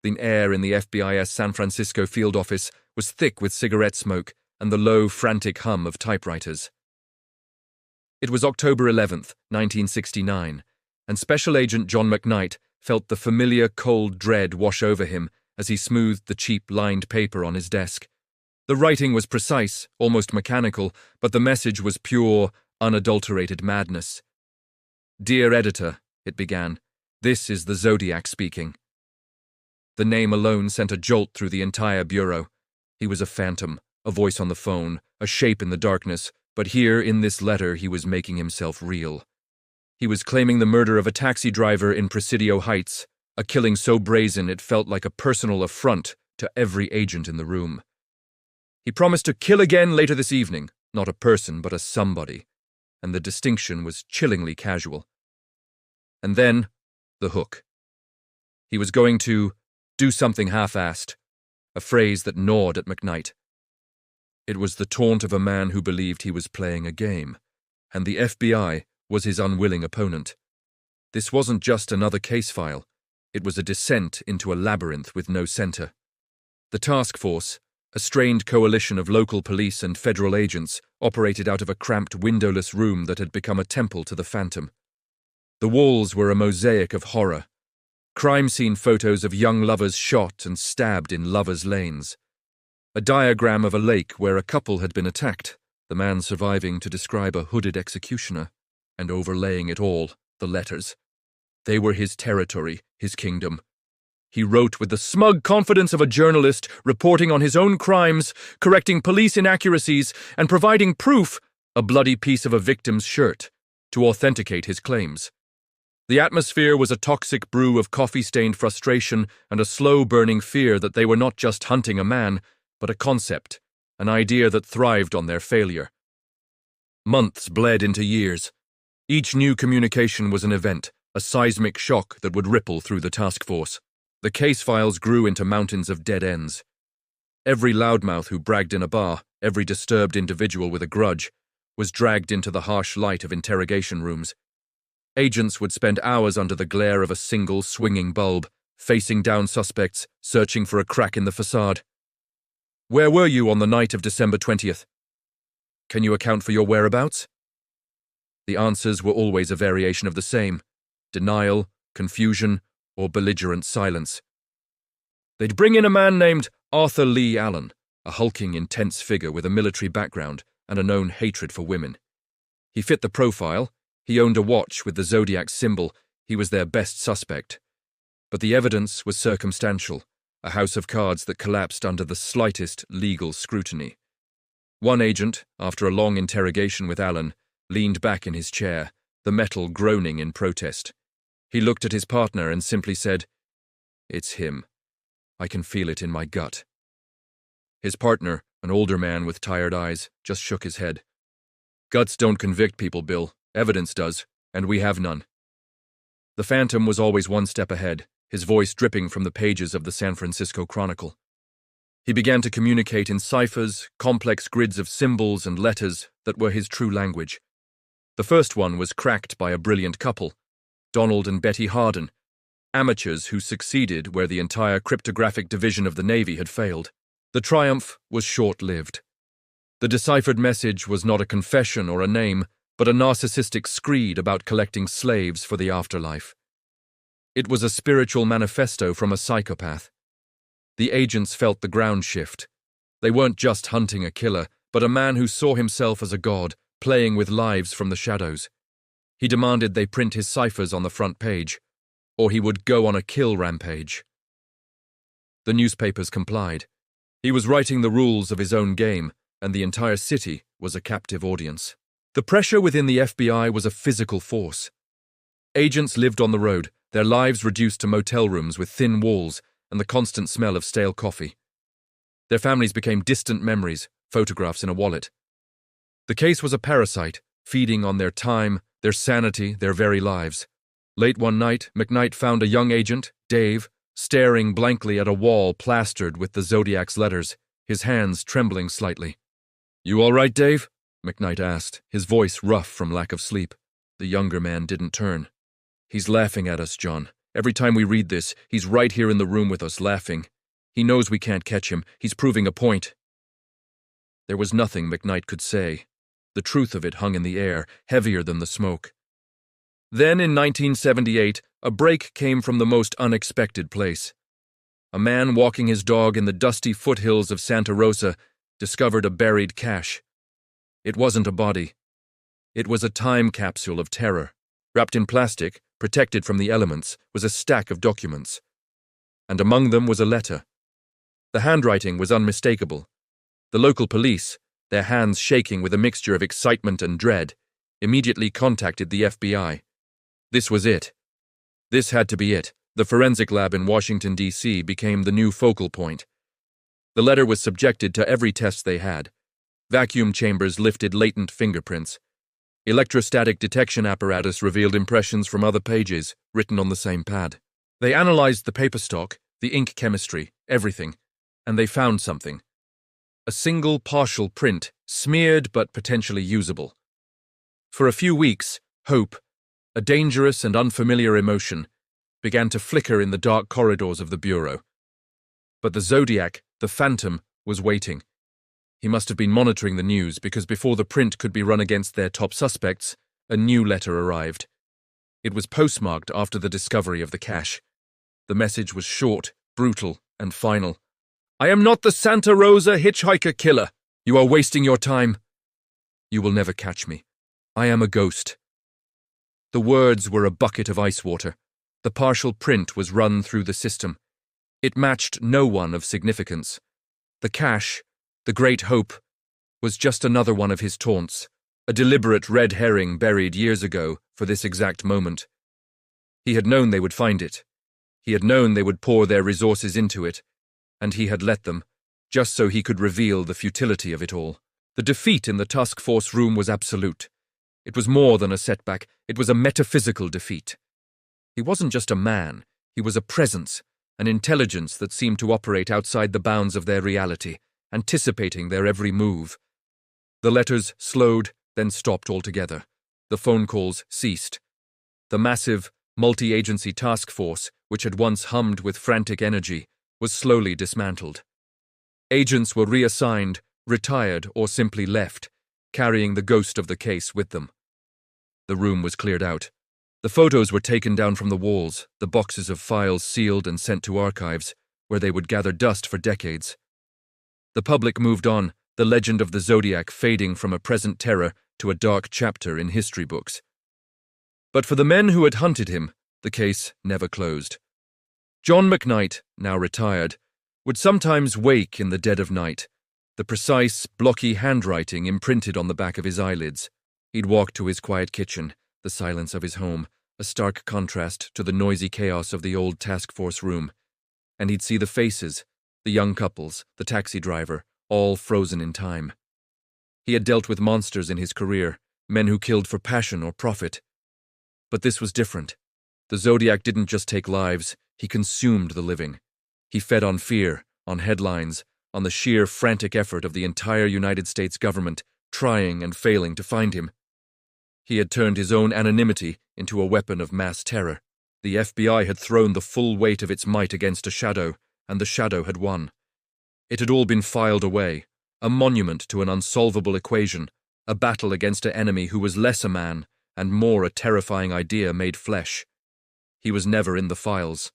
The air in the FBI's San Francisco field office was thick with cigarette smoke and the low, frantic hum of typewriters. It was October 11th, 1969, and Special Agent John McKnight felt the familiar cold dread wash over him as he smoothed the cheap lined paper on his desk. The writing was precise, almost mechanical, but the message was pure, unadulterated madness. "Dear Editor," it began, "this is the Zodiac speaking." The name alone sent a jolt through the entire bureau. He was a phantom, a voice on the phone, a shape in the darkness, but here in this letter he was making himself real. He was claiming the murder of a taxi driver in Presidio Heights, a killing so brazen it felt like a personal affront to every agent in the room. He promised to kill again later this evening, not a person but a somebody, and the distinction was chillingly casual. And then, the hook. He was going to do something half-assed, a phrase that gnawed at McKnight. It was the taunt of a man who believed he was playing a game, and the FBI was his unwilling opponent. This wasn't just another case file. It was a descent into a labyrinth with no center. The task force, a strained coalition of local police and federal agents, operated out of a cramped, windowless room that had become a temple to the phantom. The walls were a mosaic of horror. Crime scene photos of young lovers shot and stabbed in lovers' lanes. A diagram of a lake where a couple had been attacked, the man surviving to describe a hooded executioner, and overlaying it all, the letters. They were his territory, his kingdom. He wrote with the smug confidence of a journalist, reporting on his own crimes, correcting police inaccuracies, and providing proof, a bloody piece of a victim's shirt, to authenticate his claims. The atmosphere was a toxic brew of coffee-stained frustration and a slow-burning fear that they were not just hunting a man, but a concept, an idea that thrived on their failure. Months bled into years. Each new communication was an event, a seismic shock that would ripple through the task force. The case files grew into mountains of dead ends. Every loudmouth who bragged in a bar, every disturbed individual with a grudge, was dragged into the harsh light of interrogation rooms. Agents would spend hours under the glare of a single swinging bulb, facing down suspects, searching for a crack in the facade. "Where were you on the night of December 20th? Can you account for your whereabouts?" The answers were always a variation of the same: denial, confusion, or belligerent silence. They'd bring in a man named Arthur Lee Allen, a hulking, intense figure with a military background and a known hatred for women. He fit the profile. He owned a watch with the Zodiac symbol. He was their best suspect. But the evidence was circumstantial, a house of cards that collapsed under the slightest legal scrutiny. One agent, after a long interrogation with Allen, leaned back in his chair, the metal groaning in protest. He looked at his partner and simply said, "It's him. I can feel it in my gut." His partner, an older man with tired eyes, just shook his head. "Guts don't convict people, Bill. Evidence does, and we have none." The Phantom was always one step ahead, his voice dripping from the pages of the San Francisco Chronicle. He began to communicate in ciphers, complex grids of symbols and letters that were his true language. The first one was cracked by a brilliant couple, Donald and Betty Harden, amateurs who succeeded where the entire cryptographic division of the Navy had failed. The triumph was short-lived. The deciphered message was not a confession or a name, but a narcissistic screed about collecting slaves for the afterlife. It was a spiritual manifesto from a psychopath. The agents felt the ground shift. They weren't just hunting a killer, but a man who saw himself as a god, playing with lives from the shadows. He demanded they print his ciphers on the front page, or he would go on a kill rampage. The newspapers complied. He was writing the rules of his own game, and the entire city was a captive audience. The pressure within the FBI was a physical force. Agents lived on the road, their lives reduced to motel rooms with thin walls and the constant smell of stale coffee. Their families became distant memories, photographs in a wallet. The case was a parasite, feeding on their time, their sanity, their very lives. Late one night, McKnight found a young agent, Dave, staring blankly at a wall plastered with the Zodiac's letters, his hands trembling slightly. "You all right, Dave?" McKnight asked, his voice rough from lack of sleep. The younger man didn't turn. "He's laughing at us, John. Every time we read this, he's right here in the room with us, laughing. He knows we can't catch him. He's proving a point." There was nothing McKnight could say. The truth of it hung in the air, heavier than the smoke. Then, in 1978, a break came from the most unexpected place. A man walking his dog in the dusty foothills of Santa Rosa discovered a buried cache. It wasn't a body. It was a time capsule of terror. Wrapped in plastic, protected from the elements, was a stack of documents. And among them was a letter. The handwriting was unmistakable. The local police, their hands shaking with a mixture of excitement and dread, immediately contacted the FBI. This was it. This had to be it. The forensic lab in Washington, D.C. became the new focal point. The letter was subjected to every test they had. Vacuum chambers lifted latent fingerprints. Electrostatic detection apparatus revealed impressions from other pages, written on the same pad. They analyzed the paper stock, the ink chemistry, everything, and they found something. A single partial print, smeared but potentially usable. For a few weeks, hope, a dangerous and unfamiliar emotion, began to flicker in the dark corridors of the Bureau. But the Zodiac, the Phantom, was waiting. He must have been monitoring the news because before the print could be run against their top suspects, a new letter arrived. It was postmarked after the discovery of the cache. The message was short, brutal, and final. "I am not the Santa Rosa hitchhiker killer. You are wasting your time. You will never catch me. I am a ghost." The words were a bucket of ice water. The partial print was run through the system. It matched no one of significance. The cache, the great hope, was just another one of his taunts, a deliberate red herring buried years ago for this exact moment. He had known they would find it. He had known they would pour their resources into it, and he had let them, just so he could reveal the futility of it all. The defeat in the task force room was absolute. It was more than a setback, it was a metaphysical defeat. He wasn't just a man, he was a presence, an intelligence that seemed to operate outside the bounds of their reality, anticipating their every move. The letters slowed, then stopped altogether. The phone calls ceased. The massive, multi-agency task force, which had once hummed with frantic energy, was slowly dismantled. Agents were reassigned, retired, or simply left, carrying the ghost of the case with them. The room was cleared out. The photos were taken down from the walls, the boxes of files sealed and sent to archives, where they would gather dust for decades. The public moved on, the legend of the Zodiac fading from a present terror to a dark chapter in history books. But for the men who had hunted him, the case never closed. John McKnight, now retired, would sometimes wake in the dead of night, the precise, blocky handwriting imprinted on the back of his eyelids. He'd walk to his quiet kitchen, the silence of his home, a stark contrast to the noisy chaos of the old task force room, and he'd see the faces, the young couples, the taxi driver, all frozen in time. He had dealt with monsters in his career, men who killed for passion or profit. But this was different. The Zodiac didn't just take lives, he consumed the living. He fed on fear, on headlines, on the sheer frantic effort of the entire United States government, trying and failing to find him. He had turned his own anonymity into a weapon of mass terror. The FBI had thrown the full weight of its might against a shadow, and the shadow had won. It had all been filed away, a monument to an unsolvable equation, a battle against an enemy who was less a man and more a terrifying idea made flesh. He was never in the files.